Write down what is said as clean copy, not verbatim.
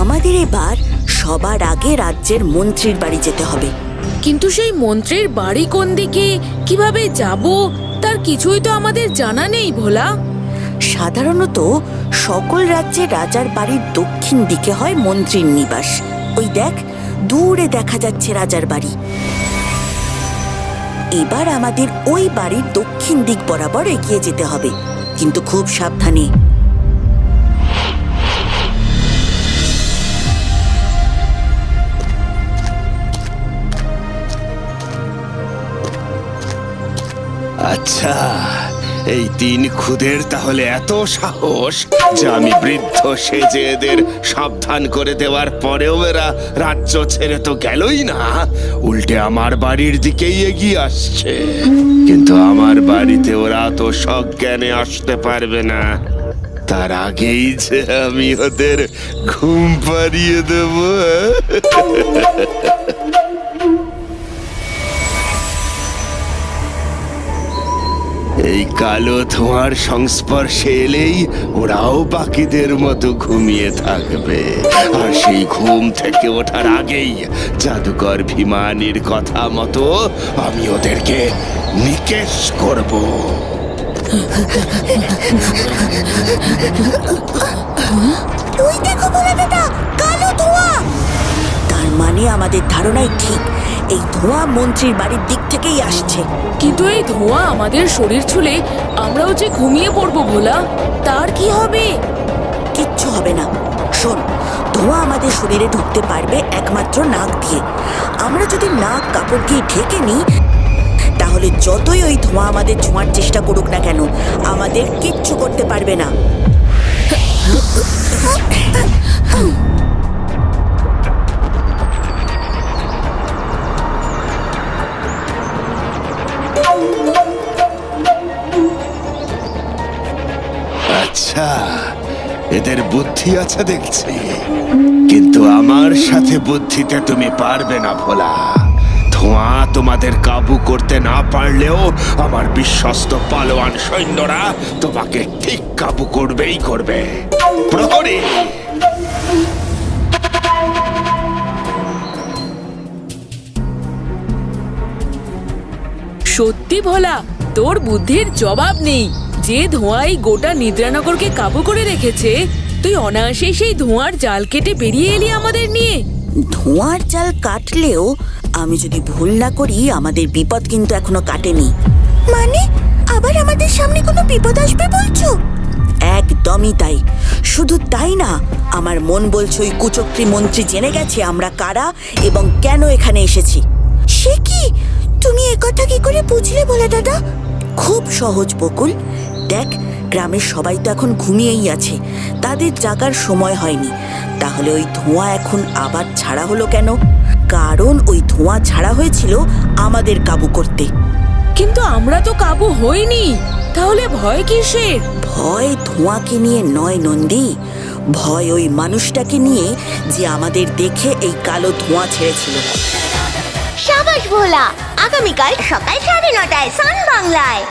আমাদের এবার সবার আগে রাজ্যের মন্ত্রীর বাড়ি যেতে হবে। কিন্তু সেই মন্ত্রীর বাড়ি কোন দিকে, কিভাবে যাব, তার কিছুই তো আমাদের জানা নেই ভোলা। সাধারণত সকল রাজ্যে রাজার বাড়ির দক্ষিণ দিকে হয় মন্ত্রীর নিবাস। ওই দেখ, দূরে দেখা যাচ্ছে রাজার বাড়ি। এবার আমাদের ওই বাড়ির দক্ষিণ দিক বরাবর এগিয়ে যেতে হবে, কিন্তু খুব সাবধানে। আচ্ছা, এই 3 খুদের তাহলে এত সাহস যে আমি বৃদ্ধ সেজে এদের সাবধান করে দেওয়ার পরেও এরা রাজ্য ছেড়ে তো গেলই না, উল্টে আমার বাড়ির দিকেই এগিয়ে আসছে। কিন্তু আমার বাড়িতে ওরা তো সজ্ঞানে আসতে পারবে না। তার আগেই যে আমি ওদের ঘুম পাড়িয়ে দেব। এই কালো ধোঁয়ার সংস্পর্শে এলেই ওরাও বাকিদের মতো ঘুমিয়ে থাকবে, আর সেই ঘুম থেকে ওঠার আগেই জাদুকর ভীমানির কথা মতো আমি ওদেরকে নিকেশ করব। ওই দেখো ভোলা দাদা, কালো ধোঁয়া। তার মানে আমাদের ধারণাই ঠিক, এই ধোঁয়া মন্ত্রীর বাড়ির দিক থেকেই আসছে। কিন্তু এই ধোঁয়া আমাদের শরীর ছুলে আমরাও যে ঘুমিয়ে পড়বো ভোলা, তার কি হবে? কিচ্ছু হবে না। শোন, ধোঁয়া আমাদের শরীরে ঢুকতে পারবে একমাত্র নাক দিয়ে। আমরা যদি নাক কাপড় দিয়ে ঢেকে নিই, তাহলে যতই ওই ধোঁয়া আমাদের ছোঁয়ার চেষ্টা করুক না কেন, আমাদের কিচ্ছু করতে পারবে না। আচ্ছা, এদের বুদ্ধি আছে দেখছি, কিন্তু আমার সাথে বুদ্ধিতে তুমি পারবে না ভোলা। ধোঁয়া তোমাদের কাবু করতে না পারলেও আমার বিশ্বস্ত পালোয়ান সৈন্যরা তোমাকে ঠিক কাবু করবেই করবে। প্রহরী! সত্যি ভোলা, তোর বুদ্ধির জবাব নেই। যে ধোঁয়াই গোটা নিদ্রানগরকে কাবু করে রেখেছে, তুই অনায়াসেই সেই ধোঁয়ার জাল কেটে বেরিয়ে এলি আমাদের নিয়ে। ধোঁয়ার জাল কাটলেও আমি যদি ভুল না করি, আমাদের বিপদ কিন্তু এখনো কাটেনি। মানে আবার আমাদের সামনে কোনো বিপদ আসবে বলছো? একদমই তাই। শুধু তাই না, আমার মন বলছে ওই কুচক্রী মন্ত্রী জেনে গেছে আমরা কারা এবং কেন এখানে এসেছি। সে কি? তুমি একথা কি করে বুঝলে ভোলা দাদা? খুব সহজ বকুল। দেখ, গ্রামের সবাই তো এখন ঘুমিয়েই আছে, তাদের জাগার সময় হয়নি। তাহলে ওই ধোঁয়া এখন আবার ছাড়া হলো কেন? কারণ ওই ধোঁয়া ছাড়া হয়েছিল আমাদের কাবু করতে। কিন্তু আমরা তো কাবু হইনি, তাহলে ভয় কিসের? ভয় ধোঁয়াকে নিয়ে নয় নন্দী, ভয় ওই মানুষটাকে নিয়ে যে আমাদের দেখে এই কালো ধোঁয়া ছেড়েছিল। সাবাস ভোলা, আগামীকাল সকাল 9:30টায় সান বাংলায়।